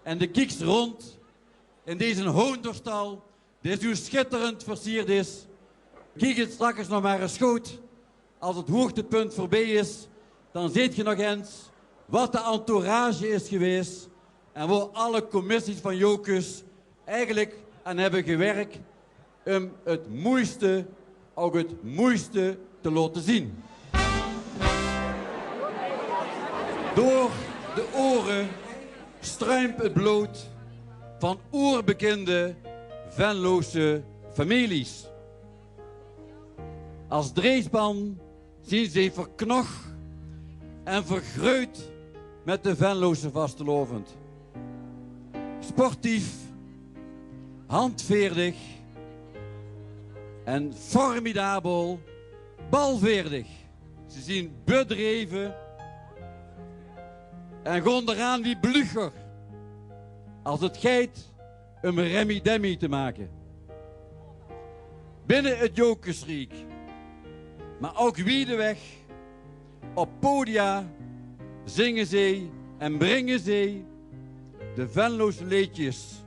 en de kieks rond in deze hoenderstal, die zo schitterend versierd is. Kijk het straks nog maar eens goed. Als het hoogtepunt voorbij is, dan ziet je nog eens wat de entourage is geweest en waar alle commissies van Jocus eigenlijk aan hebben gewerkt om het mooiste te laten zien. Door de oren struimt het bloed van oerbekende Venlose families. Als Dreesban zien ze verknocht en vergroeid met de Venlose vastelovend. Sportief, handveerdig en formidabel balveerdig. Ze zien bedreven en gaan eraan wie blugger als het geit om remi-demi te maken. Binnen het Jokersriek, maar ook wiedeweg, op podia zingen zij en brengen zij de Venlose liedjes.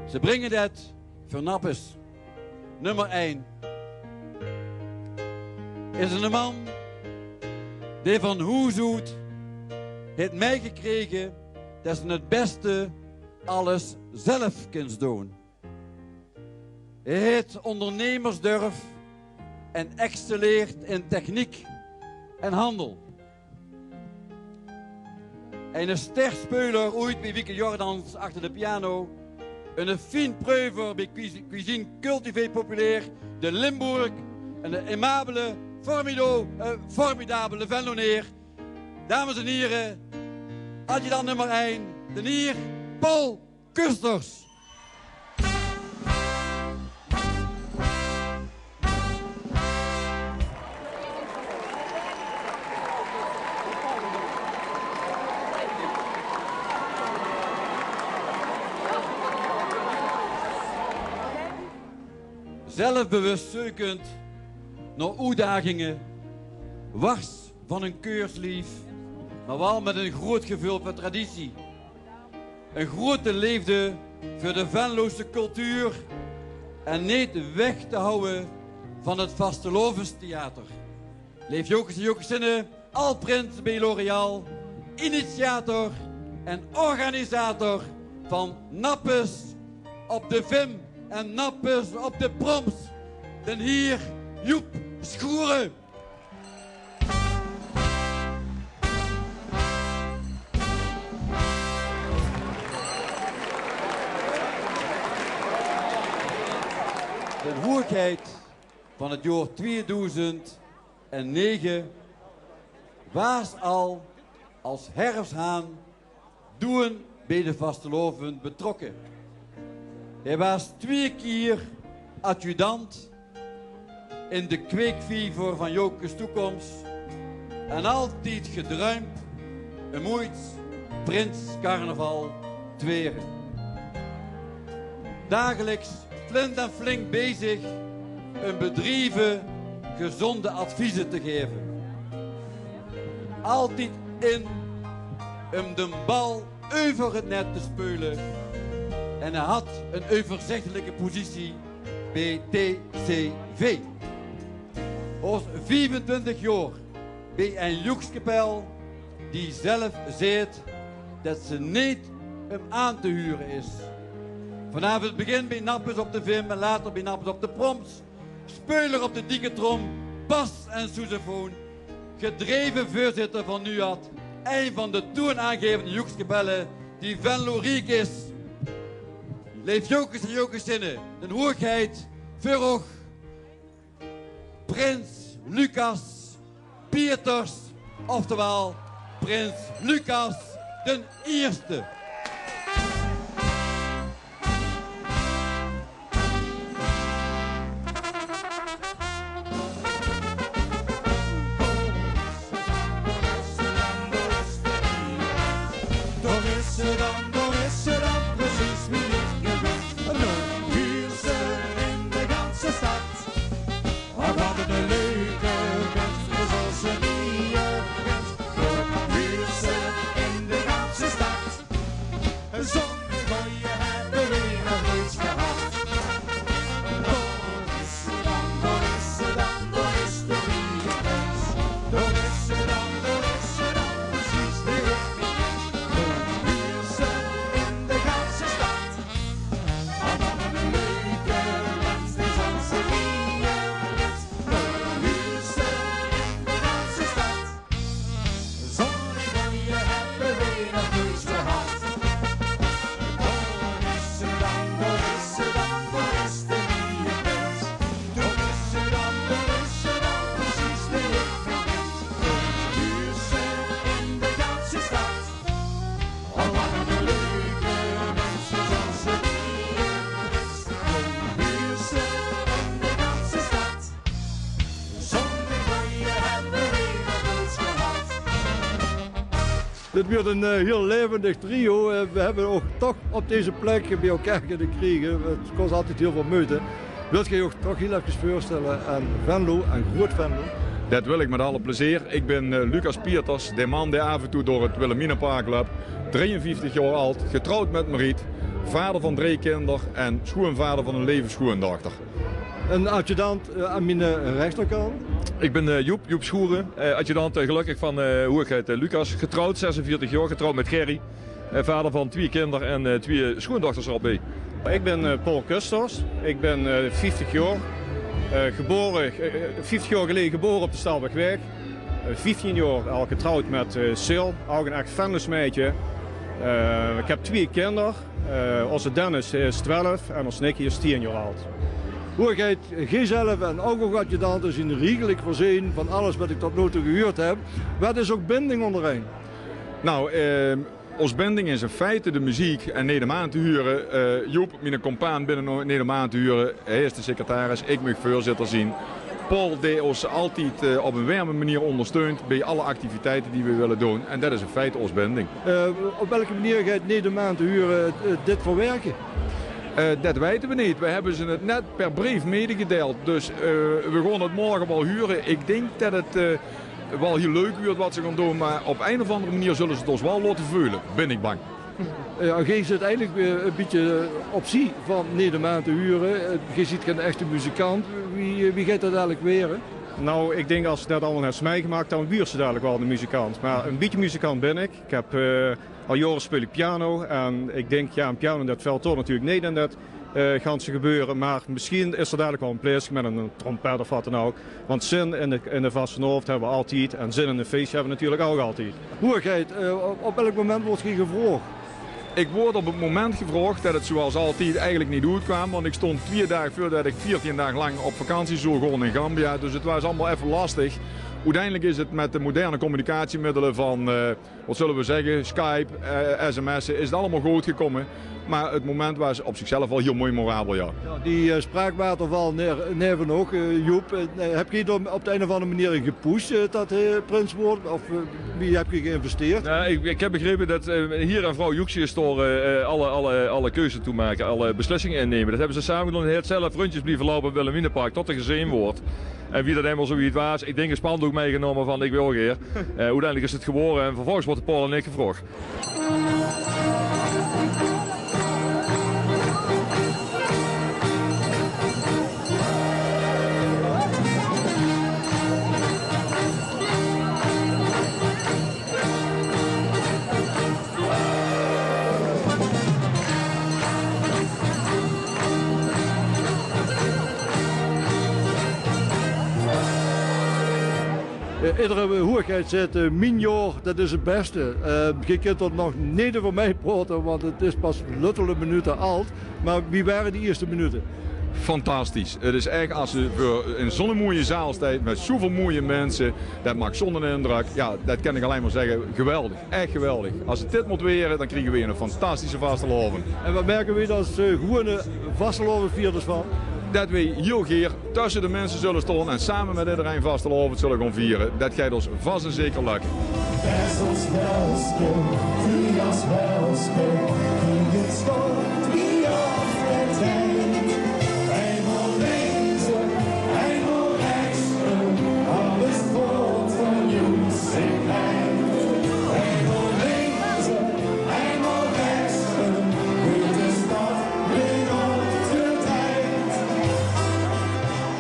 Ze brengen dat voor Nappes. Nummer 1 is een man die van Hoezoet heeft meegekregen dat ze het beste alles zelf kunt doen. Hij heeft ondernemersdurf en excelleert in techniek en handel. En een sterspeler ooit bij Wieke Jordans achter de piano. Een fijn preuver bij Cuisine Cultivé Populair de Limburg. En een aimabele, formidabele Venloneer. Dames en heren, adjudant nummer 1, de heer Paul Kusters. Zelfbewust zoekend naar uitdagingen, wars van een keurslief, maar wel met een groot gevoel van traditie. Een grote liefde voor de Venlose cultuur en niet weg te houden van het vastelovenstheater. Leef Jokers en Jokersinnen, Alprins bij L'Oréal, initiator en organisator van Nappes op de Vim en Nappes op de Proms, den heer Joep Schoeren. De hoogheid van het jaar 2009 was al als herfsthaan doen bij de vastelovend betrokken. Hij was 2 keer adjudant in de kweekviever van Jokers toekomst en altijd gedruimd een mooit Prins Carnaval tweren. Dagelijks flink en flink bezig een bedrijven gezonde adviezen te geven. Altijd in om de bal over het net te spelen. En hij had een overzichtelijke positie bij TCV. Als 25 jaar bij een joekskapel die zelf zegt dat ze niet om aan te huren is. Vanaf het begin bij Nappes op de Vim en later bij Nappes op de Proms. Speuler op de diketrom, bas en sousaphone. Gedreven voorzitter van NUAD. Een van de toonaangevende joekskapellen die Venlo riek is. Leef Jokers en Jokersinnen, de hoogheid, Verhoog, Prins Lucas Pieters, oftewel Prins Lucas den Eerste. Dit wordt een heel levendig trio. We hebben ook toch op deze plek bij elkaar kunnen krijgen. Het kost altijd heel veel moeite. Wilt je je ook toch heel even voorstellen aan Venlo, aan Groot Venlo? Dat wil ik met alle plezier. Ik ben Lucas Pieters, de man die af en toe door het Wilhelminapark loopt. 53 jaar oud, getrouwd met Mariet, vader van 3 kinderen en schoonvader van een levensschoondochter. Een adjudant aan mijn rechterkant. Ik ben Joep Schoeren, adjudant gelukkig van hoe ik heet, Lucas. Getrouwd, 46 jaar, getrouwd met Gerry. Vader van 2 kinderen en 2 schoondochters erop bij. Ik ben Paul Kusters, ik ben 50 jaar. 50 jaar geleden geboren op de Stalbergweg. 15 jaar al getrouwd met Sil, ook een echt Venlosmeidje. Ik heb 2 kinderen. Onze Dennis is 12 en onze Nicky is 10 jaar oud. Hoogheid, G zelf en ook adjudanten zijn riegelijk voorzien van alles wat ik tot nu toe gehuurd heb. Wat is ook binding onderheen? Nou, ons binding is in feite de muziek en Nedermaan te huren. Joep, mijn compaan binnen Nedermaan te huren. Hij is de secretaris, ik mag voorzitter zien. Paul die ons altijd op een warme manier ondersteunt bij alle activiteiten die we willen doen. En dat is in feite ons binding. Op welke manier gaat Nedermaan te huren dit verwerken? Dat weten we niet. We hebben ze het net per brief medegedeeld. Dus we gaan het morgen wel huren. Ik denk dat het wel heel leuk wordt wat ze gaan doen. Maar op een of andere manier zullen ze het ons wel laten voelen. Ben ik bang. Je zit eigenlijk een beetje optie van Nedermaan te huren. Je ziet geen echte muzikant. Wie gaat dat eigenlijk weer? Hè? Nou, ik denk als ze dat allemaal heeft meegemaakt, dan wier ze dadelijk wel de muzikant. Maar een beetje muzikant ben ik. Ik heb al jaren speel ik piano. En ik denk, ja, een piano dat valt toch natuurlijk niet in dat ganse gebeuren. Maar misschien is er dadelijk wel een plaatsje met een trompet of wat dan ook. Want zin in de Vastenhoofd hebben we altijd. En zin in een feestje hebben we natuurlijk ook altijd. Hoogheid, op welk moment wordt je gevraagd? Ik word op het moment gevraagd dat het zoals altijd eigenlijk niet goed kwam. Want ik stond 2 dagen voordat ik 14 dagen lang op vakantie zou gaan in Gambia. Dus het was allemaal even lastig. Uiteindelijk is het met de moderne communicatiemiddelen van, wat zullen we zeggen, Skype, sms'en, is het allemaal goed gekomen. Maar het moment was op zichzelf wel heel mooi memorabel, ja. Ja, die spraakwaterval neven ook, Joep. Heb je er op de een of andere manier in gepusht dat prins wordt? Of wie heb je geïnvesteerd? Nou, ik heb begrepen dat hier en vrouw Joeksie store alle keuzes toemaken, alle beslissingen innemen. Dat hebben ze samen gedaan. Hij heeft zelf rondjes blijven lopen op Wilhelminapark tot er gezien wordt. En wie dat helemaal zoiets was, ik denk een spandoek meegenomen van ik wil hier. Uiteindelijk is het geboren en vervolgens wordt de Paul en ik gevraagd. Iedere hoogheid zegt, Minjor, dat is het beste. Je kunt er nog niet over mij praten, want het is pas luttele minuten oud. Maar wie waren die eerste minuten? Fantastisch. Het is echt als je in zo'n mooie zaal staat met zoveel mooie mensen. Dat maakt zo'n indruk. Ja, dat kan ik alleen maar zeggen. Geweldig. Echt geweldig. Als het dit moet weren, dan krijgen we een fantastische vastelovend. En wat merken we als gewone vastelovenvierders van? Dat we heel graag tussen de mensen zullen staan en samen met iedereen vastelovend zullen gaan vieren. Dat gaat ons vast en zeker lukken.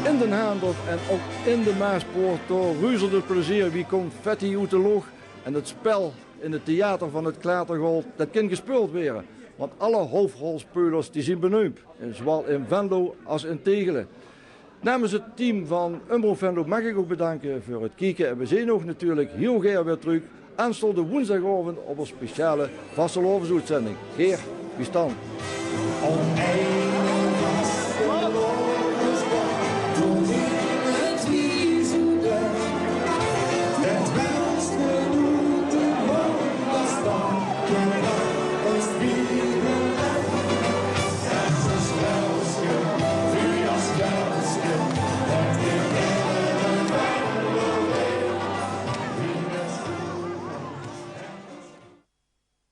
In Den Haandorf en ook in de Maaspoort door reuzelde plezier wie confetti uit de lucht. En het spel in het theater van het Klatergold, dat kan gespeeld worden. Want alle hoofdrolspelers die zijn benoemd, zowel in Venlo als in Tegelen. Namens het team van Umbro Venlo mag ik ook bedanken voor het kijken. En we zien ook natuurlijk heel graag weer terug aanstaande woensdagavond op een speciale vastelovensuitzending. Geer, wie staan?